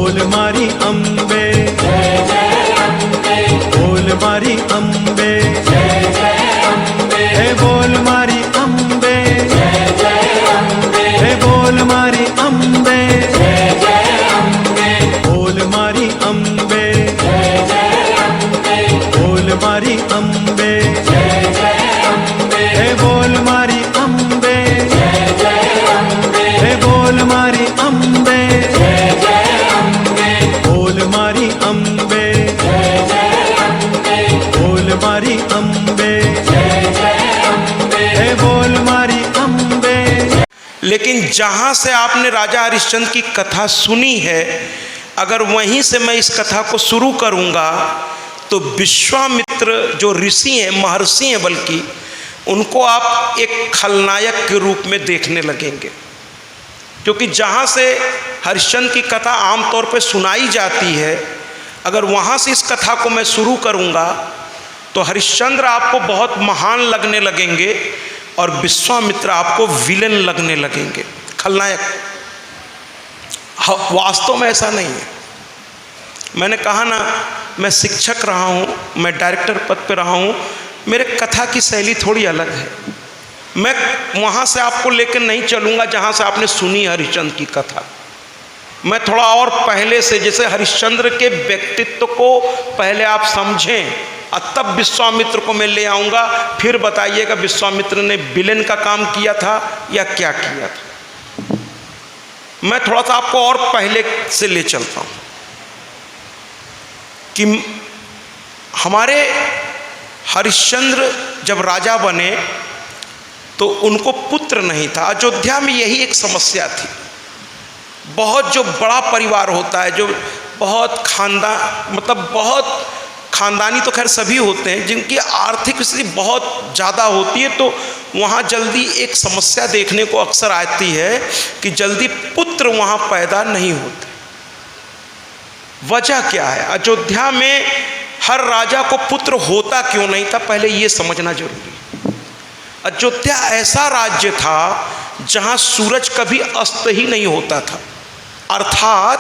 बोल मारी अम्बे, जय जय अम्बे, बोल मारी अम्बे, जय जय अम्बे, हे बोल मारी अम्बे, जय जय अम्बे, हे बोल मारी अम्बे, जय जय अम्बे, बोल मारी अम्बे, जय जय अम्बे, बोल मारी अम्बे, जय जय अम्बे, हे बोल मारी अम्बे, जय जय अम्बे, हे बोल मारी अम्बे, जय जय अम्बे, बोल मारी अम्बे, जय जय अम्बे, बोल मारी अम्बे, जय जय अम्बे, हे बोल मारी अम्बे। लेकिन जहाँ से आपने राजा हरिश्चंद्र की कथा सुनी है, अगर वहीं से मैं इस कथा को शुरू करूँगा तो विश्वामित्र जो ऋषि हैं, महर्षि हैं, बल्कि उनको आप एक खलनायक के रूप में देखने लगेंगे। क्योंकि जहाँ से हरिश्चंद्र की कथा आमतौर पर सुनाई जाती है, अगर वहाँ से इस कथा को मैं शुरू करूँगा तो हरिश्चंद्र आपको बहुत महान लगने लगेंगे और विश्वामित्र आपको विलेन लगने लगेंगे, खलनायक। वास्तव में ऐसा नहीं है। मैंने कहा ना, मैं शिक्षक रहा हूँ, मैं डायरेक्टर पद पे रहा हूँ, मेरे कथा की शैली थोड़ी अलग है। मैं वहाँ से आपको लेकर नहीं चलूँगा जहाँ से आपने सुनी हरिश्चंद्र की कथा। मैं थोड़ा और पहले से, जैसे हरिश्चंद्र के व्यक्तित्व को पहले आप समझें और तब विश्वामित्र को मैं ले आऊँगा, फिर बताइएगा विश्वामित्र ने विलेन का काम किया था या क्या किया था। मैं थोड़ा सा आपको और पहले से ले चलता हूँ कि हमारे हरिश्चंद्र जब राजा बने तो उनको पुत्र नहीं था। अयोध्या में यही एक समस्या थी। बहुत जो बड़ा परिवार होता है, जो बहुत बहुत खानदानी, तो खैर सभी होते हैं, जिनकी आर्थिक स्थिति बहुत ज़्यादा होती है, तो वहाँ जल्दी एक समस्या देखने को अक्सर आती है कि जल्दी पुत्र वहाँ पैदा नहीं होते। वजह क्या है? अयोध्या में हर राजा को पुत्र होता क्यों नहीं था, पहले ये समझना जरूरी है। अयोध्या ऐसा राज्य था जहाँ सूरज कभी अस्त ही नहीं होता था। अर्थात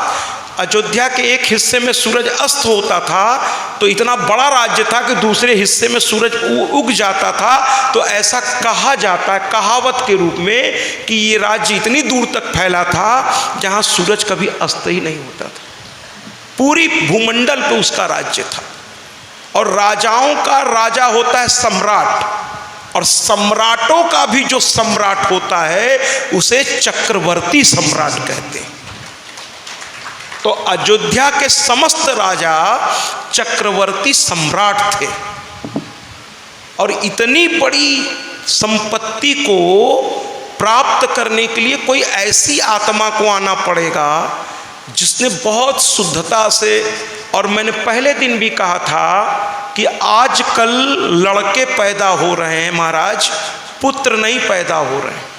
अयोध्या के एक हिस्से में सूरज अस्त होता था तो इतना बड़ा राज्य था कि दूसरे हिस्से में सूरज उग जाता था। तो ऐसा कहा जाता है कहावत के रूप में कि ये राज्य इतनी दूर तक फैला था जहाँ सूरज कभी अस्त ही नहीं होता था। पूरी भूमंडल पे उसका राज्य था। और राजाओं का राजा होता है सम्राट, और सम्राटों का भी जो सम्राट होता है उसे चक्रवर्ती सम्राट कहते हैं। तो अयोध्या के समस्त राजा चक्रवर्ती सम्राट थे। और इतनी बड़ी संपत्ति को प्राप्त करने के लिए कोई ऐसी आत्मा को आना पड़ेगा जिसने बहुत शुद्धता से, और मैंने पहले दिन भी कहा था कि आजकल लड़के पैदा हो रहे हैं महाराज, पुत्र नहीं पैदा हो रहे हैं।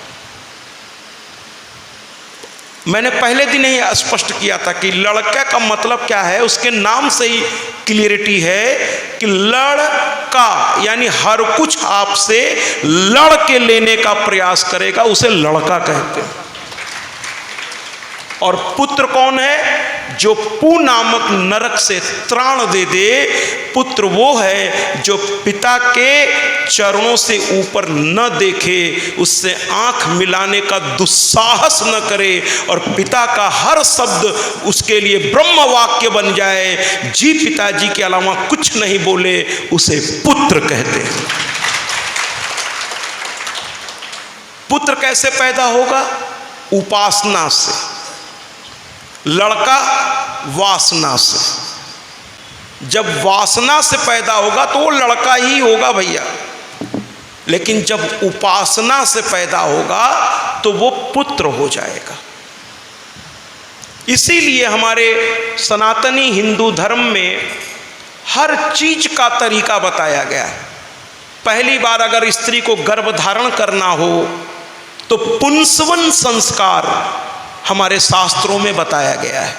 मैंने पहले दिन ही स्पष्ट किया था कि लड़का का मतलब क्या है, उसके नाम से ही क्लियरिटी है कि लड़का यानी हर कुछ आपसे लड़ के लेने का प्रयास करेगा, उसे लड़का कहते हैं। और पुत्र कौन है? जो पू नामक नरक से त्राण दे दे। पुत्र वो है जो पिता के चरणों से ऊपर न देखे, उससे आंख मिलाने का दुस्साहस न करे, और पिता का हर शब्द उसके लिए ब्रह्म वाक्य बन जाए, जी पिताजी के अलावा कुछ नहीं बोले, उसे पुत्र कहते हैं। पुत्र कैसे पैदा होगा? उपासना से। लड़का वासना से। जब वासना से पैदा होगा तो वो लड़का ही होगा भैया, लेकिन जब उपासना से पैदा होगा तो वो पुत्र हो जाएगा। इसीलिए हमारे सनातनी हिंदू धर्म में हर चीज का तरीका बताया गया है। पहली बार अगर स्त्री को गर्भ धारण करना हो तो पुंसवन संस्कार हमारे शास्त्रों में बताया गया है।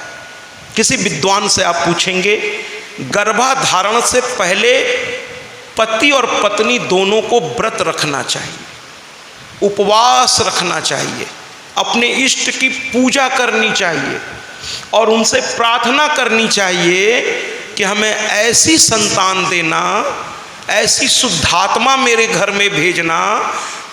किसी विद्वान से आप पूछेंगे, गर्भाधारण से पहले पति और पत्नी दोनों को व्रत रखना चाहिए, उपवास रखना चाहिए, अपने इष्ट की पूजा करनी चाहिए, और उनसे प्रार्थना करनी चाहिए कि हमें ऐसी संतान देना, ऐसी शुद्धात्मा मेरे घर में भेजना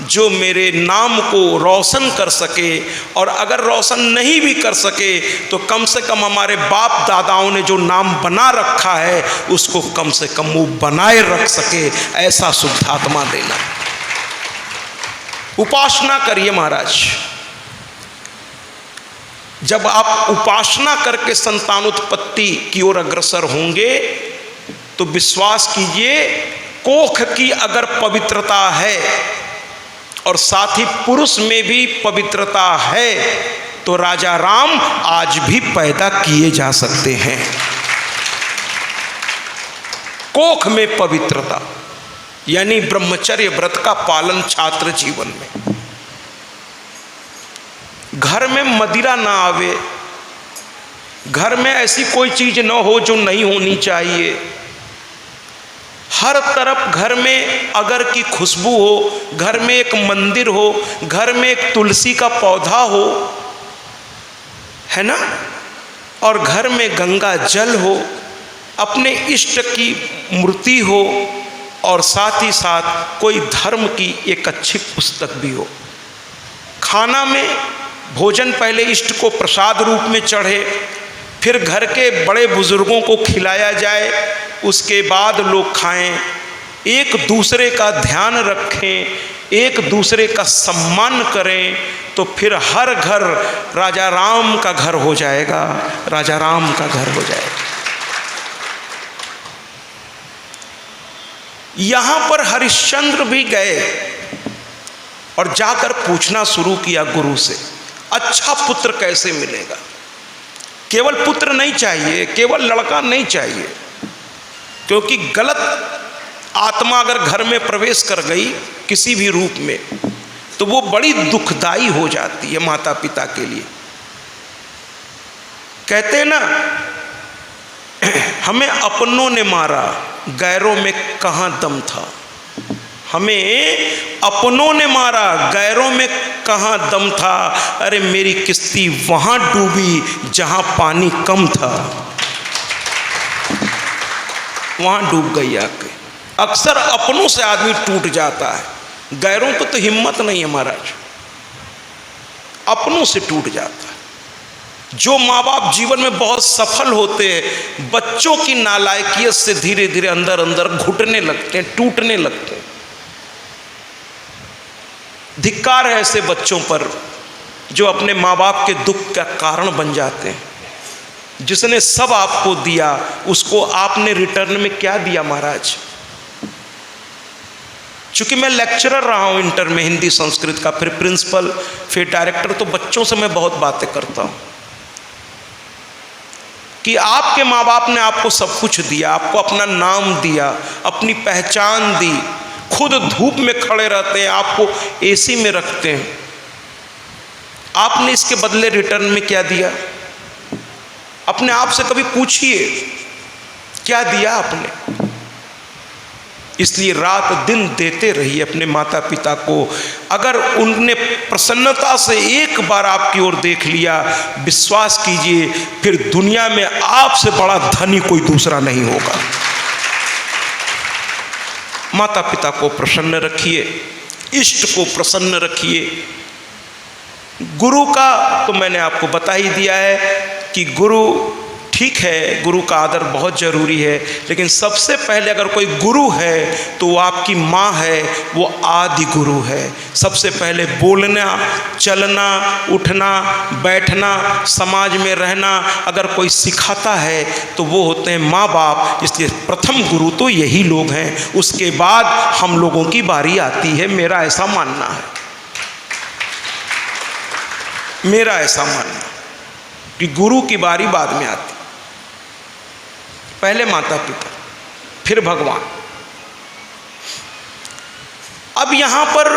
जो मेरे नाम को रोशन कर सके, और अगर रोशन नहीं भी कर सके तो कम से कम हमारे बाप दादाओं ने जो नाम बना रखा है उसको कम से कम वो बनाए रख सके, ऐसा शुद्धात्मा देना। उपासना करिए महाराज। जब आप उपासना करके संतानोत्पत्ति की ओर अग्रसर होंगे तो विश्वास कीजिए, कोख की अगर पवित्रता है और साथ ही पुरुष में भी पवित्रता है तो राजा राम आज भी पैदा किए जा सकते हैं। कोख में पवित्रता यानी ब्रह्मचर्य व्रत का पालन छात्र जीवन में। घर में मदिरा ना आवे, घर में ऐसी कोई चीज न हो जो नहीं होनी चाहिए। हर तरफ घर में अगर की खुशबू हो, घर में एक मंदिर हो, घर में एक तुलसी का पौधा हो, है ना, और घर में गंगा जल हो, अपने इष्ट की मूर्ति हो, और साथ ही साथ कोई धर्म की एक अच्छी पुस्तक भी हो। खाना में भोजन पहले इष्ट को प्रसाद रूप में चढ़े, फिर घर के बड़े बुजुर्गों को खिलाया जाए, उसके बाद लोग खाएं। एक दूसरे का ध्यान रखें, एक दूसरे का सम्मान करें, तो फिर हर घर राजा राम का घर हो जाएगा, राजा राम का घर हो जाएगा। यहाँ पर हरिश्चंद्र भी गए और जाकर पूछना शुरू किया गुरु से, अच्छा पुत्र कैसे मिलेगा। केवल पुत्र नहीं चाहिए, केवल लड़का नहीं चाहिए, क्योंकि गलत आत्मा अगर घर में प्रवेश कर गई किसी भी रूप में तो वो बड़ी दुखदाई हो जाती है माता पिता के लिए। कहते हैं ना, हमें अपनों ने मारा, गैरों में कहाँ दम था। हमें अपनों ने मारा, गैरों में कहाँ दम था। अरे मेरी किश्ती वहाँ डूबी जहाँ पानी कम था, वहाँ डूब गई आके। अक्सर अपनों से आदमी टूट जाता है, गैरों को तो हिम्मत नहीं है महाराज, अपनों से टूट जाता है। जो माँ बाप जीवन में बहुत सफल होते हैं, बच्चों की नालायकियत से धीरे धीरे अंदर अंदर घुटने लगते हैं, टूटने लगते हैं। धिक्कार है ऐसे बच्चों पर जो अपने माँ बाप के दुख का कारण बन जाते हैं। जिसने सब आपको दिया उसको आपने रिटर्न में क्या दिया महाराज। चूंकि मैं लेक्चरर रहा हूँ इंटर में हिंदी संस्कृत का, फिर प्रिंसिपल, फिर डायरेक्टर, तो बच्चों से मैं बहुत बातें करता हूँ कि आपके माँ बाप ने आपको सब कुछ दिया, आपको अपना नाम दिया, अपनी पहचान दी, खुद धूप में खड़े रहते हैं, आपको एसी में रखते हैं। आपने इसके बदले रिटर्न में क्या दिया? अपने आप से कभी पूछिए क्या दिया आपने। इसलिए रात दिन देते रहिए अपने माता पिता को। अगर उनने प्रसन्नता से एक बार आपकी ओर देख लिया, विश्वास कीजिए फिर दुनिया में आपसे बड़ा धनी कोई दूसरा नहीं होगा। माता पिता को प्रसन्न रखिए, इष्ट को प्रसन्न रखिए। गुरु का तो मैंने आपको बता ही दिया है कि गुरु ठीक है, गुरु का आदर बहुत ज़रूरी है, लेकिन सबसे पहले अगर कोई गुरु है तो वो आपकी माँ है, वो आदि गुरु है। सबसे पहले बोलना, चलना, उठना, बैठना, समाज में रहना अगर कोई सिखाता है तो वो होते हैं माँ बाप। इसलिए प्रथम गुरु तो यही लोग हैं, उसके बाद हम लोगों की बारी आती है। मेरा ऐसा मानना है, मेरा ऐसा मानना कि गुरु की बारी बाद में आती, पहले माता पिता फिर भगवान। अब यहां पर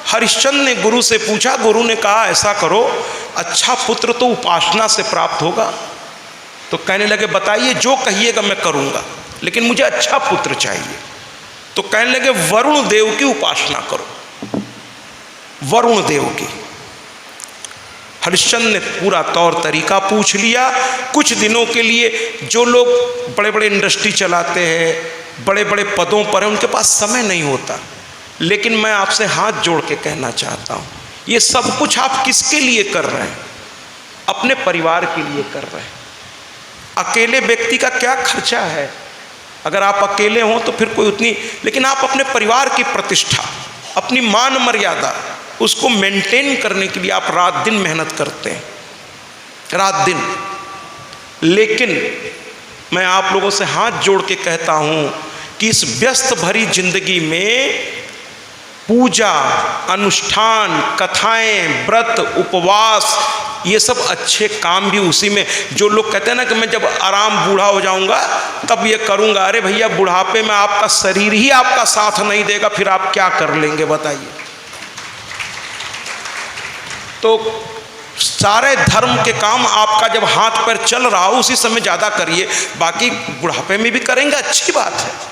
हरिश्चंद्र ने गुरु से पूछा, गुरु ने कहा ऐसा करो, अच्छा पुत्र तो उपासना से प्राप्त होगा। तो कहने लगे बताइए, जो कहिएगा मैं करूंगा, लेकिन मुझे अच्छा पुत्र चाहिए। तो कहने लगे वरुण देव की उपासना करो, वरुण देव की। हरिश्चंद्र ने पूरा तौर तरीका पूछ लिया। कुछ दिनों के लिए जो लोग बड़े बड़े इंडस्ट्री चलाते हैं, बड़े बड़े पदों पर हैं, उनके पास समय नहीं होता। लेकिन मैं आपसे हाथ जोड़ के कहना चाहता हूँ, ये सब कुछ आप किसके लिए कर रहे हैं? अपने परिवार के लिए कर रहे हैं। अकेले व्यक्ति का क्या खर्चा है? अगर आप अकेले हों तो फिर कोई उतनी, लेकिन आप अपने परिवार की प्रतिष्ठा, अपनी मान मर्यादा, उसको मेंटेन करने के लिए आप रात दिन मेहनत करते हैं, रात दिन। लेकिन मैं आप लोगों से हाथ जोड़ के कहता हूं कि इस व्यस्त भरी जिंदगी में पूजा, अनुष्ठान, कथाएं, व्रत, उपवास, ये सब अच्छे काम भी उसी में। जो लोग कहते हैं ना कि मैं जब आराम बूढ़ा हो जाऊंगा तब ये करूंगा, अरे भैया बुढ़ापे में आपका शरीर ही आपका साथ नहीं देगा, फिर आप क्या कर लेंगे बताइए। तो सारे धर्म के काम आपका जब हाथ पैर चल रहा हो उसी समय ज़्यादा करिए, बाकी बुढ़ापे में भी करेंगे, अच्छी बात है।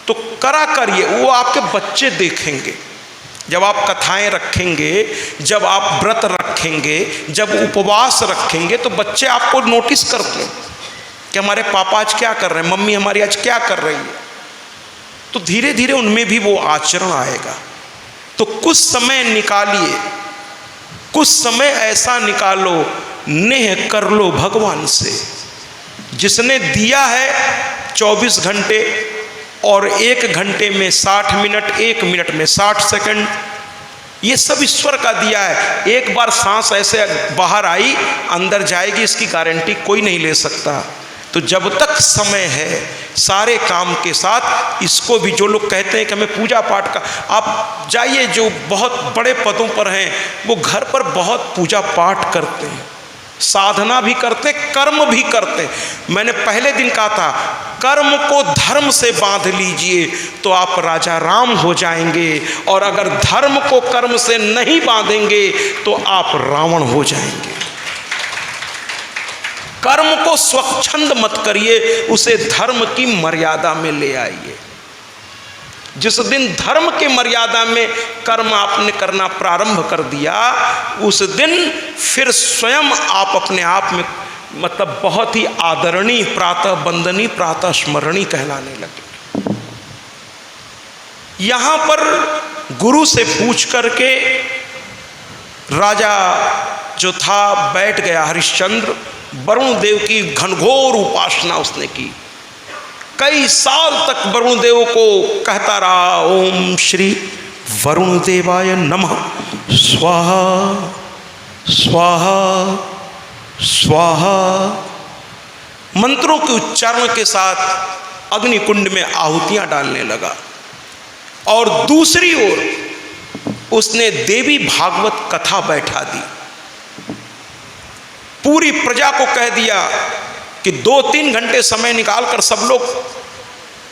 तो करा करिए, वो आपके बच्चे देखेंगे। जब आप कथाएं रखेंगे, जब आप व्रत रखेंगे, जब उपवास रखेंगे, तो बच्चे आपको नोटिस करते हैं कि हमारे पापा आज क्या कर रहे हैं, मम्मी हमारी आज क्या कर रही है। तो धीरे धीरे उनमें भी वो आचरण आएगा। तो कुछ समय निकालिए, कुछ समय ऐसा निकालो, नेह कर लो भगवान से। जिसने दिया है 24 घंटे और 1 घंटे में 60 मिनट, 1 मिनट में 60 सेकंड, ये सब ईश्वर का दिया है। एक बार सांस ऐसे बाहर आई अंदर जाएगी, इसकी गारंटी कोई नहीं ले सकता। तो जब तक समय है सारे काम के साथ इसको भी, जो लोग कहते हैं कि हमें पूजा पाठ का, आप जाइए जो बहुत बड़े पदों पर हैं वो घर पर बहुत पूजा पाठ करते हैं, साधना भी करते, कर्म भी करते। मैंने पहले दिन कहा था, कर्म को धर्म से बांध लीजिए तो आप राजा राम हो जाएंगे, और अगर धर्म को कर्म से नहीं बांधेंगे तो आप रावण हो जाएंगे। कर्म को स्वच्छंद मत करिए, उसे धर्म की मर्यादा में ले आइए। जिस दिन धर्म के मर्यादा में कर्म आपने करना प्रारंभ कर दिया, उस दिन फिर स्वयं आप अपने आप में मतलब बहुत ही आदरणीय, प्रातः बंदनी, प्रातः स्मरणी कहलाने लगे। यहां पर गुरु से पूछ करके राजा जो था बैठ गया हरिश्चंद्र। वरुण देव की घनघोर उपासना उसने की। कई साल तक वरुण देव को कहता रहा, ओम श्री वरुण देवाय नमः, स्वाहा स्वाहा स्वाहा। मंत्रों के उच्चारण के साथ अग्निकुंड में आहुतियां डालने लगा। और दूसरी ओर उसने देवी भागवत कथा बैठा दी। पूरी प्रजा को कह दिया कि 2-3 घंटे समय निकालकर सब लोग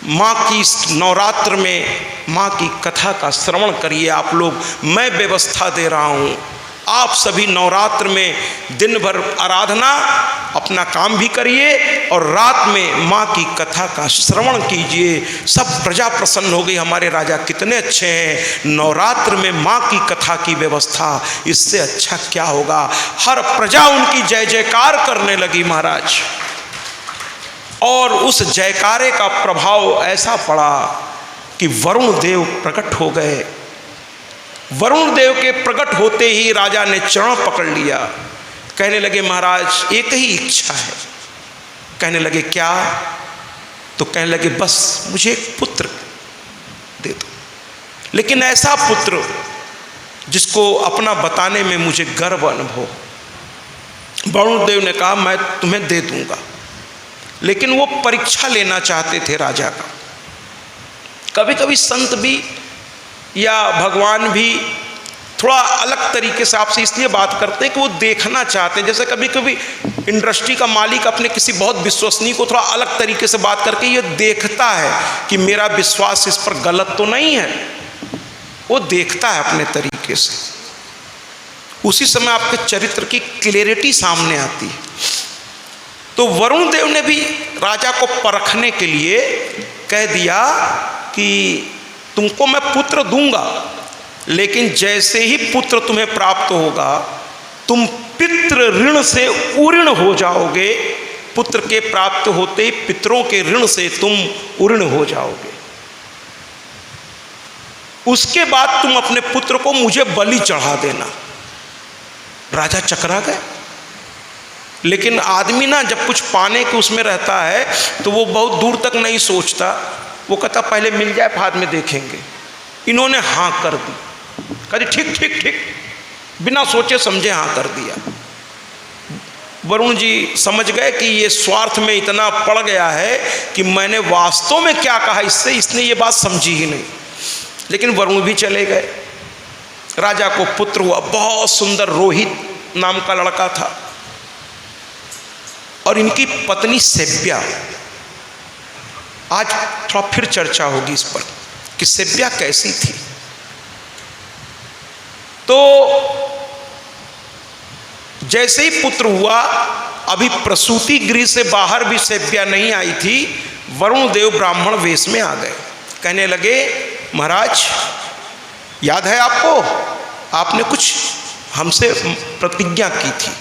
माँ की नवरात्र में माँ की कथा का श्रवण करिए। आप लोग, मैं व्यवस्था दे रहा हूँ, आप सभी नवरात्र में दिन भर आराधना अपना काम भी करिए और रात में माँ की कथा का श्रवण कीजिए। सब प्रजा प्रसन्न हो गई, हमारे राजा कितने अच्छे हैं, नवरात्र में माँ की कथा की व्यवस्था, इससे अच्छा क्या होगा। हर प्रजा उनकी जय जयकार करने लगी महाराज। और उस जयकारे का प्रभाव ऐसा पड़ा कि वरुण देव प्रकट हो गए। वरुण देव के प्रकट होते ही राजा ने चरण पकड़ लिया। कहने लगे, महाराज एक ही इच्छा है। कहने लगे, क्या? तो कहने लगे, बस मुझे एक पुत्र दे दो, लेकिन ऐसा पुत्र जिसको अपना बताने में मुझे गर्व अनुभव। वरुण देव ने कहा, मैं तुम्हें दे दूंगा, लेकिन वो परीक्षा लेना चाहते थे राजा का। कभी कभी संत भी या भगवान भी थोड़ा अलग तरीके से आपसे इसलिए बात करते हैं कि वो देखना चाहते हैं। जैसे कभी कभी इंडस्ट्री का मालिक अपने किसी बहुत विश्वसनीय को थोड़ा अलग तरीके से बात करके ये देखता है कि मेरा विश्वास इस पर गलत तो नहीं है। वो देखता है अपने तरीके से, उसी समय आपके चरित्र की क्लैरिटी सामने आती है। तो वरुण देव ने भी राजा को परखने के लिए कह दिया कि तुमको मैं पुत्र दूंगा, लेकिन जैसे ही पुत्र तुम्हें प्राप्त होगा तुम पितृ ऋण से उऋण हो जाओगे। पुत्र के प्राप्त होते ही पितरों के ऋण से तुम उऋण हो जाओगे। उसके बाद तुम अपने पुत्र को मुझे बलि चढ़ा देना। राजा चकरा गए। लेकिन आदमी ना जब कुछ पाने के उसमें रहता है तो वो बहुत दूर तक नहीं सोचता, वो कहता पहले मिल जाए बाद में देखेंगे। इन्होंने हाँ कर दी, कही ठीक ठीक ठीक, बिना सोचे समझे हाँ कर दिया। वरुण जी समझ गए कि ये स्वार्थ में इतना पड़ गया है कि मैंने वास्तव में क्या कहा इससे, इसने ये बात समझी ही नहीं। लेकिन वरुण भी चले गए। राजा को पुत्र हुआ, बहुत सुंदर रोहित नाम का लड़का था, और इनकी पत्नी सेव्या। आज थोड़ा फिर चर्चा होगी इस पर कि सेव्या कैसी थी। तो जैसे ही पुत्र हुआ, अभी प्रसूति गृह से बाहर भी सेव्या नहीं आई थी, वरुण देव ब्राह्मण वेश में आ गए। कहने लगे महाराज याद है आपको, आपने कुछ हमसे प्रतिज्ञा की थी।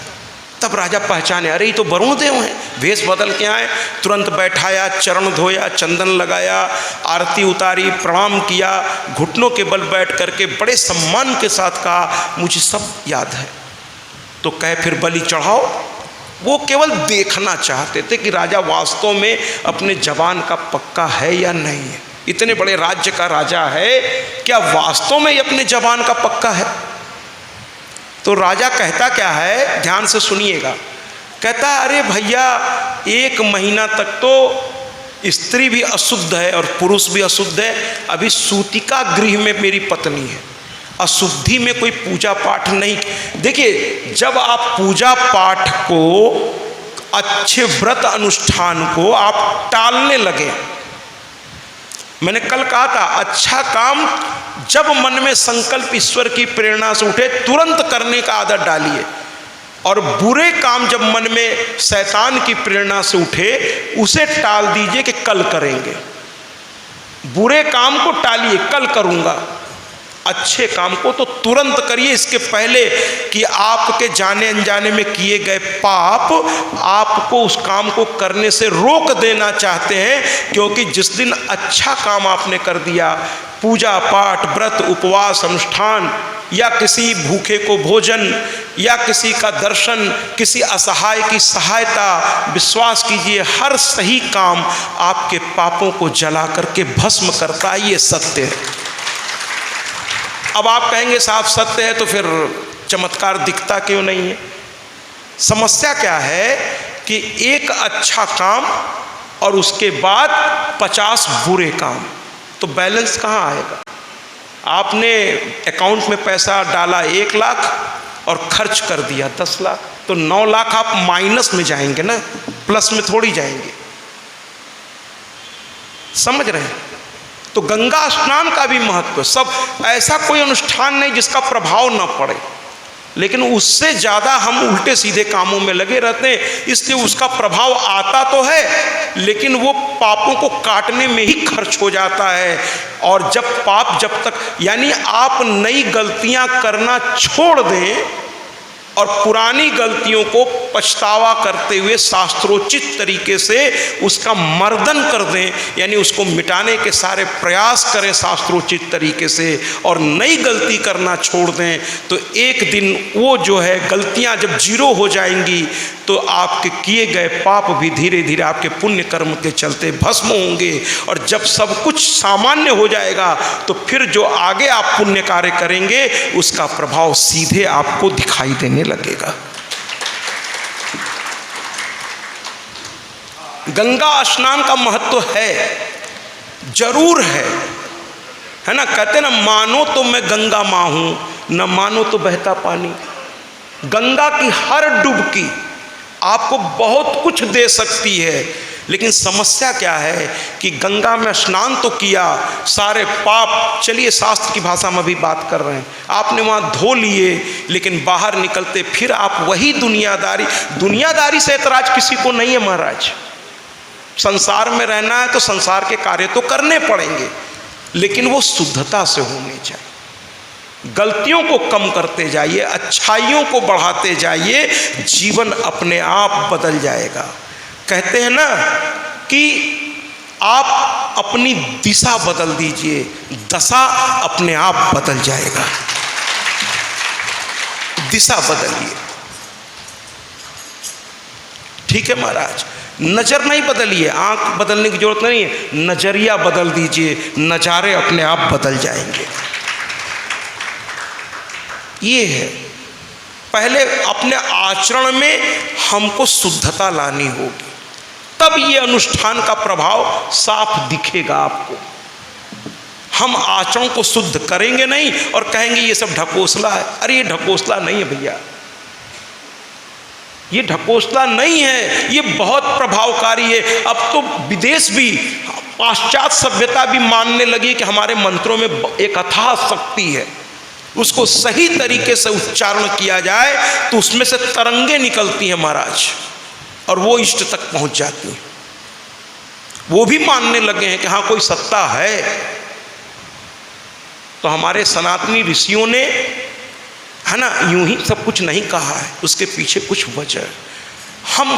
तब राजा पहचाने, अरे ये तो वरुण देव हैं, वेश बदल के आए। तुरंत बैठाया, चरण धोया, चंदन लगाया, आरती उतारी, प्रणाम किया, घुटनों के बल बैठ करके बड़े सम्मान के साथ कहा मुझे सब याद है। तो कहे फिर बलि चढ़ाओ। वो केवल देखना चाहते थे कि राजा वास्तव में अपने जवान का पक्का है या नहीं है। इतने बड़े राज्य का राजा है, क्या वास्तव में अपने जवान का पक्का है? तो राजा कहता क्या है, ध्यान से सुनिएगा। कहता अरे भैया 1 महीना तक तो स्त्री भी अशुद्ध है और पुरुष भी अशुद्ध है। अभी सूतिका गृह में मेरी पत्नी है, अशुद्धि में कोई पूजा पाठ नहीं। देखिए जब आप पूजा पाठ को, अच्छे व्रत अनुष्ठान को आप टालने लगे, मैंने कल कहा था अच्छा काम जब मन में संकल्प ईश्वर की प्रेरणा से उठे तुरंत करने का आदत डालिए, और बुरे काम जब मन में शैतान की प्रेरणा से उठे उसे टाल दीजिए कि कल करेंगे। बुरे काम को टालिए, कल करूँगा। अच्छे काम को तो तुरंत करिए, इसके पहले कि आपके जाने अनजाने में किए गए पाप आपको उस काम को करने से रोक देना चाहते हैं। क्योंकि जिस दिन अच्छा काम आपने कर दिया, पूजा पाठ, व्रत, उपवास, अनुष्ठान, या किसी भूखे को भोजन, या किसी का दर्शन, किसी असहाय की सहायता, विश्वास कीजिए हर सही काम आपके पापों को जला करके भस्म करता है। ये सत्य है। अब आप कहेंगे साहब सत्य है तो फिर चमत्कार दिखता क्यों नहीं है? समस्या क्या है कि एक अच्छा काम और उसके बाद 50 बुरे काम, तो बैलेंस कहाँ आएगा? आपने अकाउंट में पैसा डाला 1 लाख और खर्च कर दिया 10 लाख, तो 9 लाख आप माइनस में जाएंगे ना, प्लस में थोड़ी जाएंगे। समझ रहे हैं? तो गंगा स्नान का भी महत्व, सब ऐसा कोई अनुष्ठान नहीं जिसका प्रभाव न पड़े, लेकिन उससे ज़्यादा हम उल्टे सीधे कामों में लगे रहते हैं। इसलिए उसका प्रभाव आता तो है, लेकिन वो पापों को काटने में ही खर्च हो जाता है। और जब तक यानी आप नई गलतियां करना छोड़ दें और पुरानी गलतियों को पछतावा करते हुए शास्त्रोचित तरीके से उसका मर्दन कर दें, यानी उसको मिटाने के सारे प्रयास करें शास्त्रोचित तरीके से, और नई गलती करना छोड़ दें, तो एक दिन वो जो है गलतियां जब जीरो हो जाएंगी तो आपके किए गए पाप भी धीरे धीरे आपके पुण्य कर्म के चलते भस्म होंगे। और जब सब कुछ सामान्य हो जाएगा तो फिर जो आगे आप पुण्य कार्य करेंगे उसका प्रभाव सीधे आपको दिखाई देने लगेगा। गंगा स्नान का महत्व है, जरूर है ना? कहते ना मानो तो मैं गंगा माँ हूं, न मानो तो बहता पानी। गंगा की हर डुबकी आपको बहुत कुछ दे सकती है, लेकिन समस्या क्या है कि गंगा में स्नान तो किया, सारे पाप, चलिए शास्त्र की भाषा में भी बात कर रहे हैं, आपने वहाँ धो लिए, लेकिन बाहर निकलते फिर आप वही दुनियादारी से ऐतराज किसी को नहीं है महाराज। संसार में रहना है तो संसार के कार्य तो करने पड़ेंगे, लेकिन वो शुद्धता से होने चाहिए। गलतियों को कम करते जाइए, अच्छाइयों को बढ़ाते जाइए, जीवन अपने आप बदल जाएगा। कहते हैं ना कि आप अपनी दिशा बदल दीजिए, दशा अपने आप बदल जाएगा। दिशा बदलिए, ठीक है महाराज। नजर नहीं बदलिए, आंख बदलने की जरूरत नहीं है, नजरिया बदल दीजिए, नजारे अपने आप बदल जाएंगे। ये है, पहले अपने आचरण में हमको शुद्धता लानी होगी, तब ये अनुष्ठान का प्रभाव साफ दिखेगा आपको। हम आचरण को शुद्ध करेंगे नहीं और कहेंगे ये सब ढकोसला है। अरे ये ढकोसला नहीं है भैया, ये ढकोसला नहीं है, ये बहुत प्रभावकारी है। अब तो विदेश भी, पाश्चात्य सभ्यता भी मानने लगी कि हमारे मंत्रों में एक अथाह शक्ति है, उसको सही तरीके से उच्चारण किया जाए तो उसमें से तरंगे निकलती हैं महाराज, और वो इष्ट तक पहुंच जाती हैं। वो भी मानने लगे हैं कि हाँ कोई सत्ता है। तो हमारे सनातनी ऋषियों ने, है ना, यूं ही सब कुछ नहीं कहा है, उसके पीछे कुछ वजह है। हम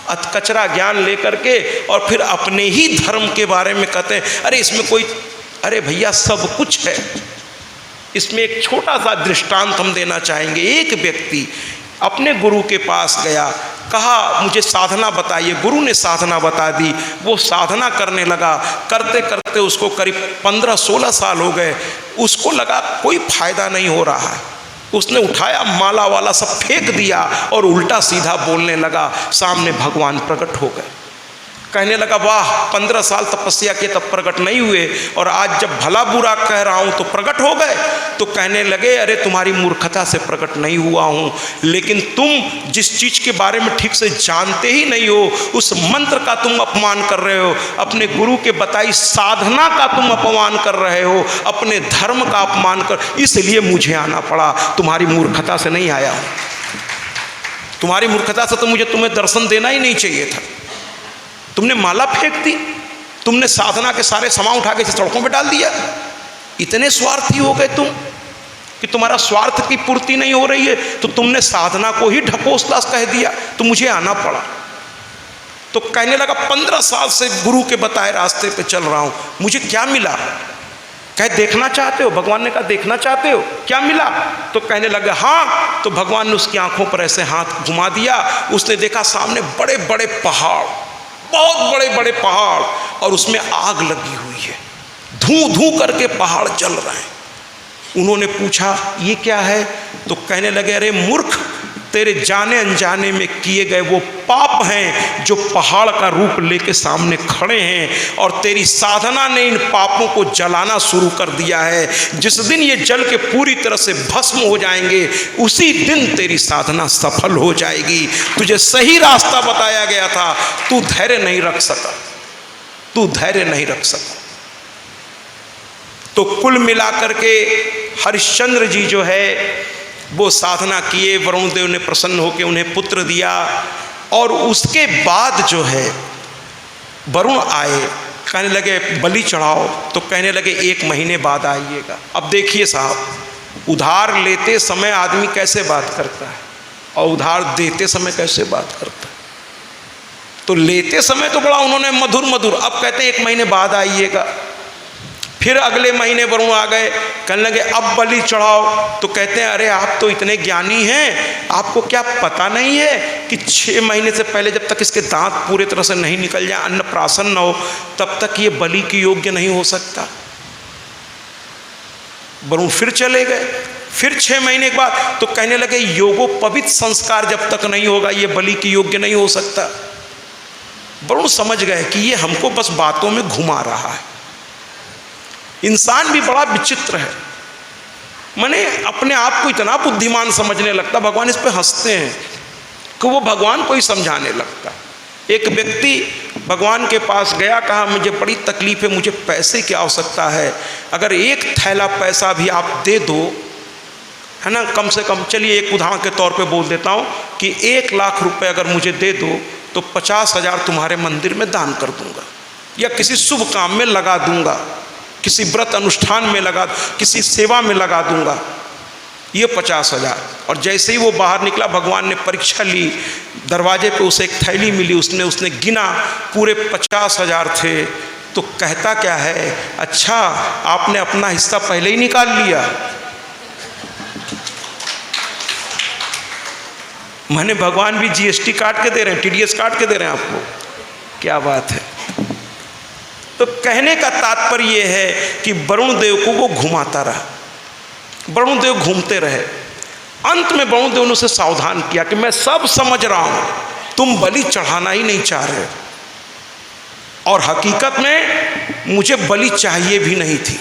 अधकचरा ज्ञान लेकर के और फिर अपने ही धर्म के बारे में कहते हैं अरे इसमें कोई, अरे भैया सब कुछ है। इसमें एक छोटा सा दृष्टांत हम देना चाहेंगे। एक व्यक्ति अपने गुरु के पास गया, कहा मुझे साधना बताइए। गुरु ने साधना बता दी, वो साधना करने लगा। करते करते उसको करीब 15-16 साल हो गए। उसको लगा कोई फायदा नहीं हो रहा है। उसने उठाया माला वाला सब फेंक दिया और उल्टा सीधा बोलने लगा। सामने भगवान प्रकट हो गए। कहने लगा वाह, 15 साल तपस्या किए तब प्रकट नहीं हुए और आज जब भला बुरा कह रहा हूँ तो प्रकट हो गए। तो कहने लगे अरे तुम्हारी मूर्खता से प्रकट नहीं हुआ हूँ, लेकिन तुम जिस चीज़ के बारे में ठीक से जानते ही नहीं हो, उस मंत्र का तुम अपमान कर रहे हो, अपने गुरु के बताई साधना का तुम अपमान कर रहे हो, अपने धर्म का अपमान कर, इसलिए मुझे आना पड़ा। तुम्हारी मूर्खता से नहीं आया हूँ। तुम्हारी मूर्खता से तो मुझे तुम्हें दर्शन देना ही नहीं चाहिए था। तुमने माला फेंक दी, तुमने साधना के सारे सामान उठा के सड़कों पे डाल दिया। इतने स्वार्थी हो गए तुम कि तुम्हारा स्वार्थ की पूर्ति नहीं हो रही है, तो तुमने साधना को ही ढकोसला कह दिया, तो मुझे आना पड़ा। तो कहने लगा 15 साल से गुरु के बताए रास्ते पे चल रहा हूँ, मुझे क्या मिला? कहे देखना चाहते हो? भगवान ने कहा देखना चाहते हो, क्या मिला? तो कहने लगा हाँ। तो भगवान ने उसकी आंखों पर ऐसे हाथ घुमा दिया। उसने देखा सामने बड़े बड़े पहाड़, बहुत बड़े बड़े पहाड़, और उसमें आग लगी हुई है, धूं धूं करके पहाड़ जल रहे हैं। उन्होंने पूछा ये क्या है? तो कहने लगे अरे मूर्ख, तेरे जाने अनजाने में किए गए वो पाप हैं जो पहाड़ का रूप लेके सामने खड़े हैं, और तेरी साधना ने इन पापों को जलाना शुरू कर दिया है। जिस दिन ये जल के पूरी तरह से भस्म हो जाएंगे, उसी दिन तेरी साधना सफल हो जाएगी। तुझे सही रास्ता बताया गया था, तू धैर्य नहीं रख सका, तू धैर्य नहीं रख सका। तो कुल मिलाकर के हरिश्चंद्र जी जो है वो साधना किए, वरुण देव ने प्रसन्न होकर उन्हें पुत्र दिया, और उसके बाद जो है वरुण आए, कहने लगे बलि चढ़ाओ। तो कहने लगे 1 महीने बाद आइएगा। अब देखिए साहब, उधार लेते समय आदमी कैसे बात करता है और उधार देते समय कैसे बात करता है। तो लेते समय तो बड़ा उन्होंने मधुर मधुर, अब कहते 1 महीने बाद आइएगा। फिर अगले महीने वरुण आ गए, कहने लगे अब बलि चढ़ाओ। तो कहते हैं अरे आप तो इतने ज्ञानी हैं, आपको क्या पता नहीं है कि 6 महीने से पहले जब तक इसके दांत पूरे तरह से नहीं निकल जाए, अन्नप्राशन न हो, तब तक ये बलि की योग्य नहीं हो सकता। वरुण फिर चले गए। फिर 6 महीने के बाद तो कहने लगे योगोपवित संस्कार जब तक नहीं होगा ये बलि की योग्य नहीं हो सकता। वरुण समझ गए कि ये हमको बस बातों में घुमा रहा है। इंसान भी बड़ा विचित्र है, माने अपने आप को इतना बुद्धिमान समझने लगता, भगवान इस पे हंसते हैं कि वो भगवान को ही समझाने लगता। एक व्यक्ति भगवान के पास गया, कहा मुझे बड़ी तकलीफ है, मुझे पैसे की आवश्यकता है, अगर 1 थैला पैसा भी आप दे दो, है ना, कम से कम, चलिए एक उदाहरण के तौर पे बोल देता हूँ कि 1 लाख रुपए अगर मुझे दे दो तो 50,000 तुम्हारे मंदिर में दान कर दूंगा, या किसी शुभ काम में लगा दूंगा, किसी व्रत अनुष्ठान में लगा, किसी सेवा में लगा दूंगा। ये 50,000। और जैसे ही वो बाहर निकला, भगवान ने परीक्षा ली, दरवाजे पे उसे एक थैली मिली, उसने गिना, पूरे 50,000 थे। तो कहता क्या है, अच्छा आपने अपना हिस्सा पहले ही निकाल लिया। मैंने भगवान भी जीएसटी काट के दे रहे हैं, टीडीएस काट के दे रहे हैं आपको, क्या बात है। तो कहने का तात्पर्य यह है कि वरुण देव को वो घुमाता रहा, वरुण देव घूमते रहे। अंत में वरुण देव ने उसे सावधान किया कि मैं सब समझ रहा हूं, तुम बलि चढ़ाना ही नहीं चाह रहे, और हकीकत में मुझे बलि चाहिए भी नहीं थी।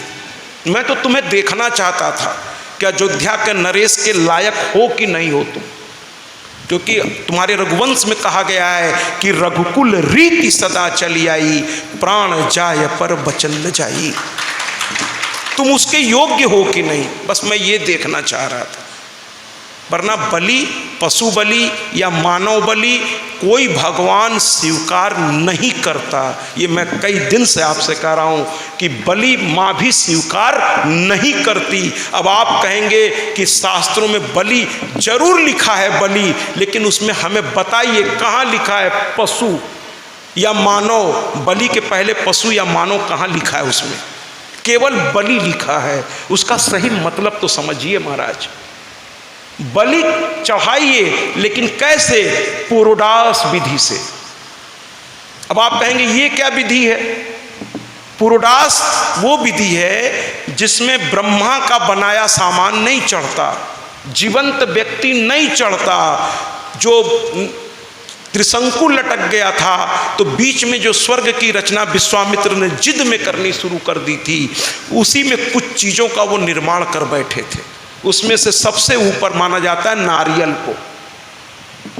मैं तो तुम्हें देखना चाहता था कि अयोध्या के नरेश के लायक हो कि नहीं हो तुम, क्योंकि तुम्हारे रघुवंश में कहा गया है कि रघुकुल रीति सदा चली आई, प्राण जाय पर बचन न जाई। तुम उसके योग्य हो कि नहीं, बस मैं ये देखना चाह रहा था। वरना बलि, पशु बलि या मानव बलि कोई भगवान स्वीकार नहीं करता। ये मैं कई दिन से आपसे कह रहा हूँ कि बलि माँ भी स्वीकार नहीं करती। अब आप कहेंगे कि शास्त्रों में बलि जरूर लिखा है बलि, लेकिन उसमें हमें बताइए कहाँ लिखा है पशु या मानव। बलि के पहले पशु या मानव कहाँ लिखा है? उसमें केवल बलि लिखा है। उसका सही मतलब तो समझिए महाराज। बलि चढ़ाइए, लेकिन कैसे? पुरोडास विधि से। अब आप कहेंगे ये क्या विधि है? पुरोडास वो विधि है जिसमें ब्रह्मा का बनाया सामान नहीं चढ़ता, जीवंत व्यक्ति नहीं चढ़ता। जो त्रिशंकु लटक गया था तो बीच में जो स्वर्ग की रचना विश्वामित्र ने जिद में करनी शुरू कर दी थी, उसी में कुछ चीज़ों का वो निर्माण कर बैठे थे। उसमें से सबसे ऊपर माना जाता है नारियल को।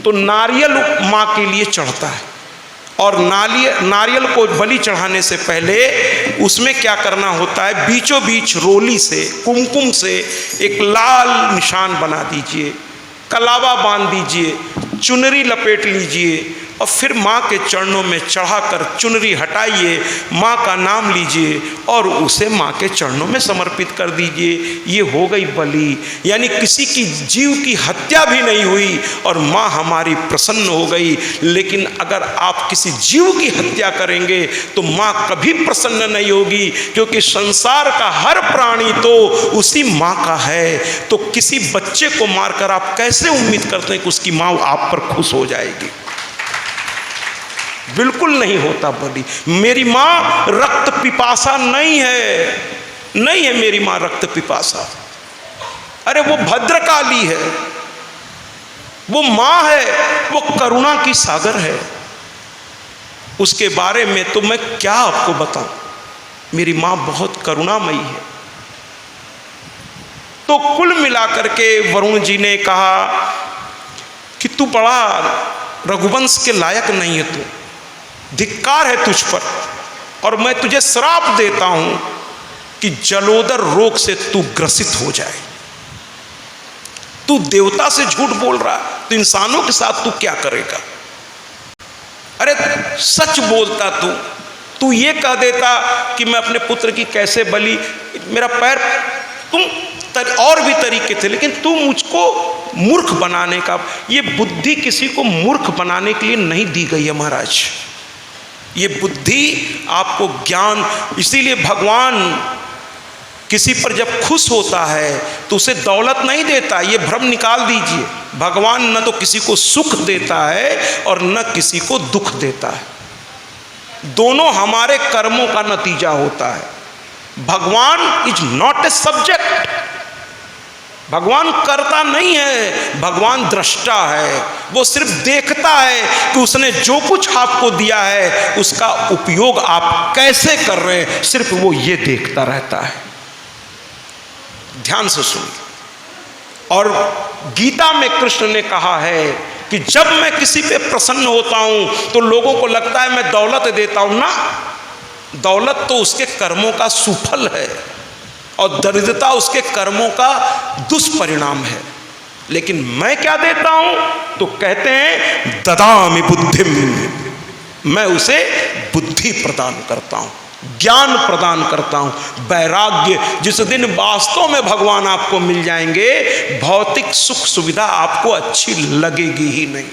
तो नारियल माँ के लिए चढ़ता है, और नारियल को बलि चढ़ाने से पहले उसमें क्या करना होता है? बीचों बीच रोली से, कुमकुम से एक लाल निशान बना दीजिए, कलावा बांध दीजिए, चुनरी लपेट लीजिए, और फिर माँ के चरणों में चढ़ाकर चुनरी हटाइए, माँ का नाम लीजिए और उसे माँ के चरणों में समर्पित कर दीजिए। ये हो गई बलि, यानी किसी की जीव की हत्या भी नहीं हुई और माँ हमारी प्रसन्न हो गई। लेकिन अगर आप किसी जीव की हत्या करेंगे तो माँ कभी प्रसन्न नहीं होगी, क्योंकि संसार का हर प्राणी तो उसी माँ का है। तो किसी बच्चे को मारकर आप कैसे उम्मीद करते हैं कि उसकी माँ आप पर खुश हो जाएगी? बिल्कुल नहीं होता बलि। मेरी माँ रक्त पिपासा नहीं है, नहीं है मेरी माँ रक्त पिपासा। अरे वो भद्रकाली है, वो माँ है, वो करुणा की सागर है। उसके बारे में तो मैं क्या आपको बताऊं। मेरी माँ बहुत करुणामयी है। तो कुल मिलाकर के वरुण जी ने कहा कि तू बड़ा रघुवंश के लायक नहीं है, तू धिक्कार है तुझ पर, और मैं तुझे श्राप देता हूं कि जलोदर रोग से तू ग्रसित हो जाए। तू देवता से झूठ बोल रहा है, तो इंसानों के साथ तू क्या करेगा? अरे सच बोलता तू ये कह देता कि मैं अपने पुत्र की कैसे बलि, मेरा पैर, तुम और भी तरीके थे, लेकिन तू मुझको मूर्ख बनाने का, ये बुद्धि किसी को मूर्ख बनाने के लिए नहीं दी गई है महाराज। ये बुद्धि आपको ज्ञान, इसीलिए भगवान किसी पर जब खुश होता है तो उसे दौलत नहीं देता। ये भ्रम निकाल दीजिए। भगवान न तो किसी को सुख देता है और न किसी को दुख देता है। दोनों हमारे कर्मों का नतीजा होता है। भगवान इज नॉट ए सब्जेक्ट। भगवान करता नहीं है, भगवान दृष्टा है। वो सिर्फ देखता है कि उसने जो कुछ आपको दिया है उसका उपयोग आप कैसे कर रहे हैं, सिर्फ वो ये देखता रहता है। ध्यान से सुनिए। और गीता में कृष्ण ने कहा है कि जब मैं किसी पे प्रसन्न होता हूं तो लोगों को लगता है मैं दौलत देता हूं। ना, दौलत तो उसके कर्मों का सुफल है और दरिद्रता उसके कर्मों का दुष्परिणाम है। लेकिन मैं क्या देता हूं? तो कहते हैं ददामि बुद्धिम, मैं उसे बुद्धि प्रदान करता हूं। ज्ञान प्रदान करता हूँ, वैराग्य। जिस दिन वास्तव में भगवान आपको मिल जाएंगे, भौतिक सुख सुविधा आपको अच्छी लगेगी ही नहीं,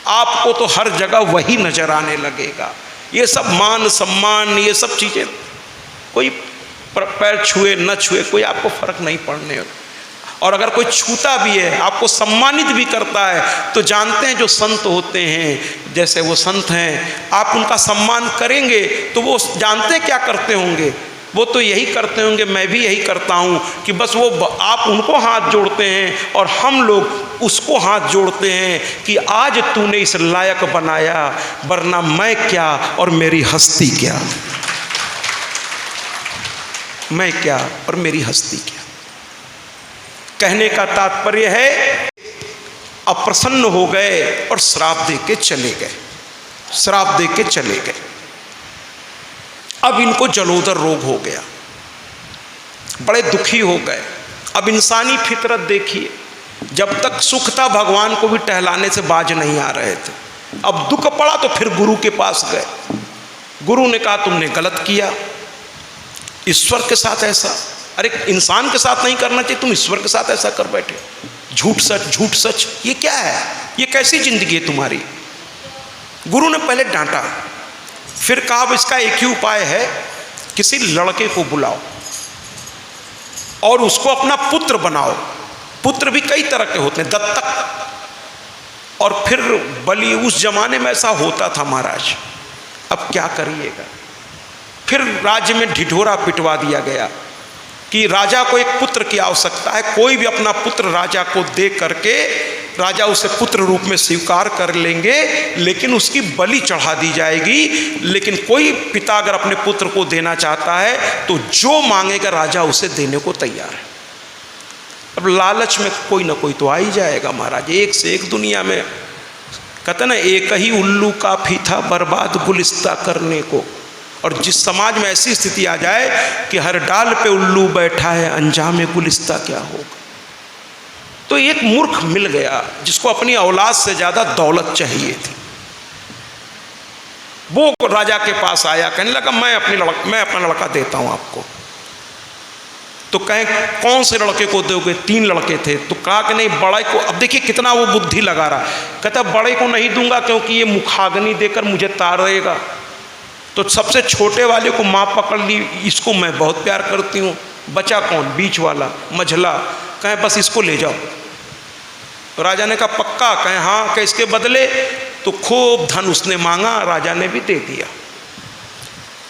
आपको तो हर जगह वही नजर आने लगेगा। ये सब मान सम्मान, ये सब चीज़ें कोई पैर छुए न छुए कोई आपको फर्क नहीं पड़ने। और अगर कोई छूता भी है, आपको सम्मानित भी करता है, तो जानते हैं जो संत होते हैं, जैसे वो संत हैं, आप उनका सम्मान करेंगे तो वो जानते हैं क्या करते होंगे। वो तो यही करते होंगे, मैं भी यही करता हूँ कि बस वो आप उनको हाथ जोड़ते हैं और हम लोग उसको हाथ जोड़ते हैं कि आज तूने इस लायक बनाया, वरना मैं क्या और मेरी हस्ती क्या, मैं क्या और मेरी हस्ती क्या। कहने का तात्पर्य है अप्रसन्न हो गए और श्राप दे के चले गए, श्राप दे के चले गए। अब इनको जलोदर रोग हो गया, बड़े दुखी हो गए। अब इंसानी फितरत देखिए, जब तक सुख था भगवान को भी टहलाने से बाज नहीं आ रहे थे, अब दुख पड़ा तो फिर गुरु के पास गए। गुरु ने कहा तुमने गलत किया, ईश्वर के साथ ऐसा, अरे इंसान के साथ नहीं करना चाहिए, तुम ईश्वर के साथ ऐसा कर बैठे, झूठ सच झूठ सच, ये क्या है, ये कैसी जिंदगी है तुम्हारी। गुरु ने पहले डांटा, फिर कहा अब इसका एक ही उपाय है, किसी लड़के को बुलाओ और उसको अपना पुत्र बनाओ। पुत्र भी कई तरह के होते हैं, दत्तक। और फिर बलि, उस जमाने में ऐसा होता था महाराज, अब क्या करिएगा। फिर राज्य में ढिढोरा पिटवा दिया गया कि राजा को एक पुत्र की आवश्यकता है, कोई भी अपना पुत्र राजा को दे करके राजा उसे पुत्र रूप में स्वीकार कर लेंगे, लेकिन उसकी बलि चढ़ा दी जाएगी। लेकिन कोई पिता अगर अपने पुत्र को देना चाहता है तो जो मांगेगा राजा उसे देने को तैयार है। अब लालच में कोई ना कोई तो आ ही जाएगा महाराज, एक से एक दुनिया में। कहते ना, एक ही उल्लू काफी था बर्बाद गुलिस्ता करने को। और जिस समाज में ऐसी स्थिति आ जाए कि हर डाल पे उल्लू बैठा है, अंजाम गुलिस्ता क्या होगा। तो एक मूर्ख मिल गया जिसको अपनी औलाद से ज़्यादा दौलत चाहिए थी। वो राजा के पास आया, कहने लगा मैं अपना लड़का देता हूँ आपको। तो कहे कौन से लड़के को दोगे, 3 लड़के थे। तो कहा कि नहीं, बड़े को। अब देखिए कितना वो बुद्धि लगा रहा, कहता बड़े को नहीं दूंगा क्योंकि ये मुखाग्नि देकर मुझे तारेगा, तो सबसे छोटे वाले को माँ पकड़ ली, इसको मैं बहुत प्यार करती हूँ। बचा कौन, बीच वाला मझला। कहे बस इसको ले जाओ। राजा ने कहा पक्का, कहे हाँ। कहे इसके बदले, तो खूब धन उसने मांगा, राजा ने भी दे दिया।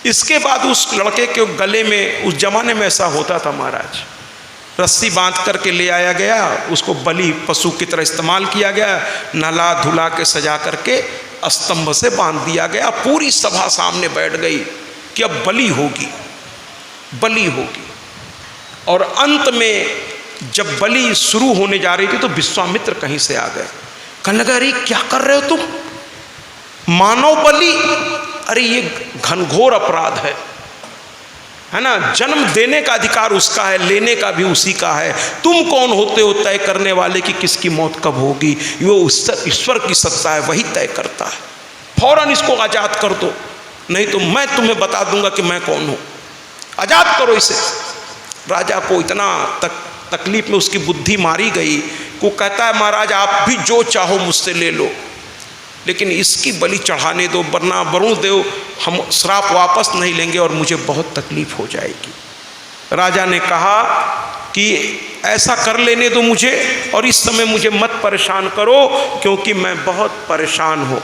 इसके बाद उस लड़के के गले में, उस जमाने में ऐसा होता था महाराज, रस्सी बांध करके ले आया गया, उसको बलि पशु की तरह इस्तेमाल किया गया, नहला धुला के सजा करके स्तंभ से बांध दिया गया। पूरी सभा सामने बैठ गई कि अब बलि होगी, बलि होगी। और अंत में जब बलि शुरू होने जा रही थी तो विश्वामित्र कहीं से आ गए, कहने लगा अरे क्या कर रहे हो तुम, मानव बलि, अरे ये घनघोर अपराध है ना। जन्म देने का अधिकार उसका है, लेने का भी उसी का है। तुम कौन होते हो तय करने वाले कि किसकी मौत कब होगी। वो ईश्वर की सत्ता है, वही तय करता है। फौरन इसको आज़ाद कर दो, नहीं तो मैं तुम्हें बता दूंगा कि मैं कौन हूँ। आज़ाद करो इसे। राजा को इतना तकलीफ में उसकी बुद्धि मारी गई को कहता है महाराज आप भी जो चाहो मुझसे ले लो, लेकिन इसकी बलि चढ़ाने दो, वरना वरुण देव हम श्राप वापस नहीं लेंगे और मुझे बहुत तकलीफ हो जाएगी। राजा ने कहा कि ऐसा कर लेने दो मुझे, और इस समय मुझे मत परेशान करो क्योंकि मैं बहुत परेशान हूँ।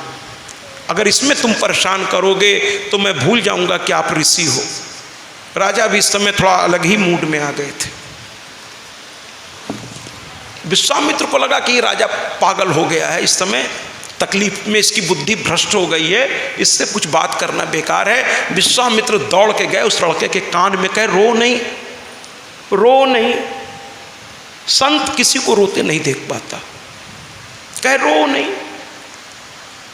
अगर इसमें तुम परेशान करोगे तो मैं भूल जाऊँगा कि आप ऋषि हो। राजा भी इस समय थोड़ा अलग ही मूड में आ गए थे। विश्वामित्र को लगा कि राजा पागल हो गया है, इस समय तकलीफ में इसकी बुद्धि भ्रष्ट हो गई है, इससे कुछ बात करना बेकार है। विश्वामित्र दौड़ के गए उस लड़के के कान में, कहे रो नहीं, रो नहीं। संत किसी को रोते नहीं देख पाता। कहे रो नहीं,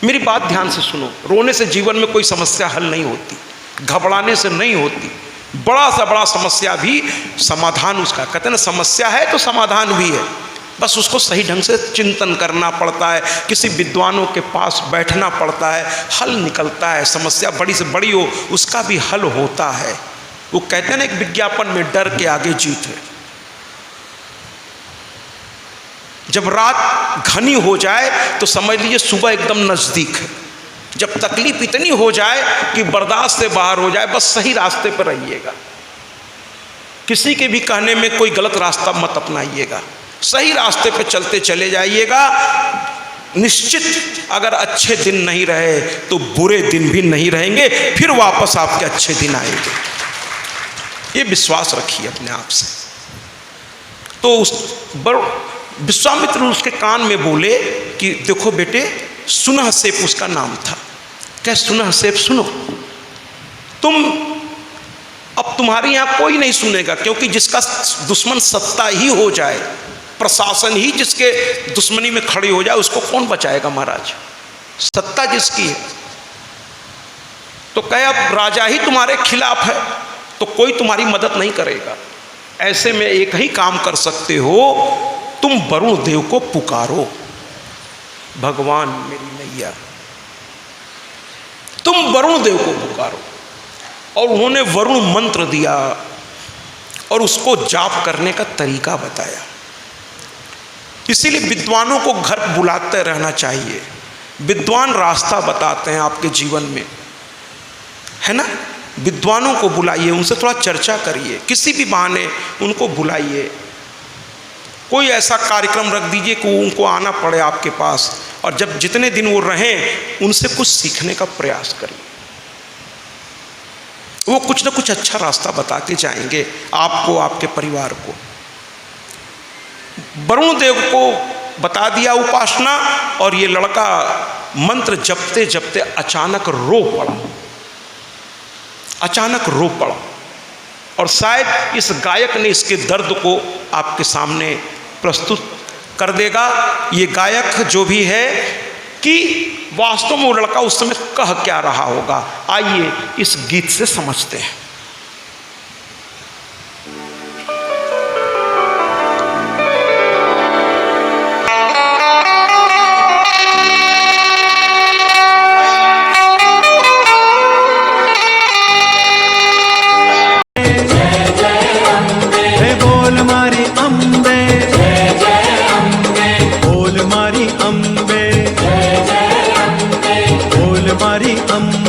मेरी बात ध्यान से सुनो, रोने से जीवन में कोई समस्या हल नहीं होती, घबराने से नहीं होती। बड़ा सा बड़ा समस्या भी समाधान उसका, कहते ना समस्या है तो समाधान भी है। बस उसको सही ढंग से चिंतन करना पड़ता है, किसी विद्वानों के पास बैठना पड़ता है, हल निकलता है। समस्या बड़ी से बड़ी हो उसका भी हल होता है। वो कहते हैं ना, एक विज्ञापन में डर के आगे जीत है। जब रात घनी हो जाए तो समझ लीजिए सुबह एकदम नज़दीक है। जब तकलीफ इतनी हो जाए कि बर्दाश्त से बाहर हो जाए, बस सही रास्ते पर रहिएगा। किसी के भी कहने में कोई गलत रास्ता मत अपनाइएगा, सही रास्ते पर चलते चले जाइएगा। निश्चित अगर अच्छे दिन नहीं रहे तो बुरे दिन भी नहीं रहेंगे, फिर वापस आपके अच्छे दिन आएंगे। ये विश्वास रखिए अपने आप से। तो विश्वामित्र उसके कान में बोले कि देखो बेटे, सुनहसेप उसका नाम था। क्या सुनहसेप, सुनो, अब तुम्हारे यहाँ कोई नहीं सुनेगा, क्योंकि जिसका दुश्मन सत्ता ही हो जाए, प्रशासन ही जिसके दुश्मनी में खड़ी हो जाए, उसको कौन बचाएगा महाराज? सत्ता जिसकी है। तो कहे अब राजा ही तुम्हारे खिलाफ है तो कोई तुम्हारी मदद नहीं करेगा। ऐसे में एक ही काम कर सकते हो, तुम वरुण देव को पुकारो, भगवान मेरी नैया, तुम वरुण देव को पुकारो। और उन्होंने वरुण मंत्र दिया और उसको जाप करने का तरीका बताया। इसीलिए विद्वानों को घर बुलाते रहना चाहिए। विद्वान रास्ता बताते हैं आपके जीवन में, है ना। विद्वानों को बुलाइए, उनसे थोड़ा चर्चा करिए, किसी भी बहाने उनको बुलाइए। कोई ऐसा कार्यक्रम रख दीजिए कि उनको आना पड़े आपके पास, और जब जितने दिन वो रहें उनसे कुछ सीखने का प्रयास करिए। वो कुछ ना कुछ अच्छा रास्ता बताते जाएंगे आपको, आपके परिवार को। वरुण देव को बता दिया उपासना, और ये लड़का मंत्र जपते जपते अचानक रो पड़ा, अचानक रो पड़ा। और शायद इस गायक ने इसके दर्द को आपके सामने प्रस्तुत कर देगा। ये गायक जो भी है कि वास्तव में वो लड़का उस समय कह क्या रहा होगा, आइए इस गीत से समझते हैं। अम्बे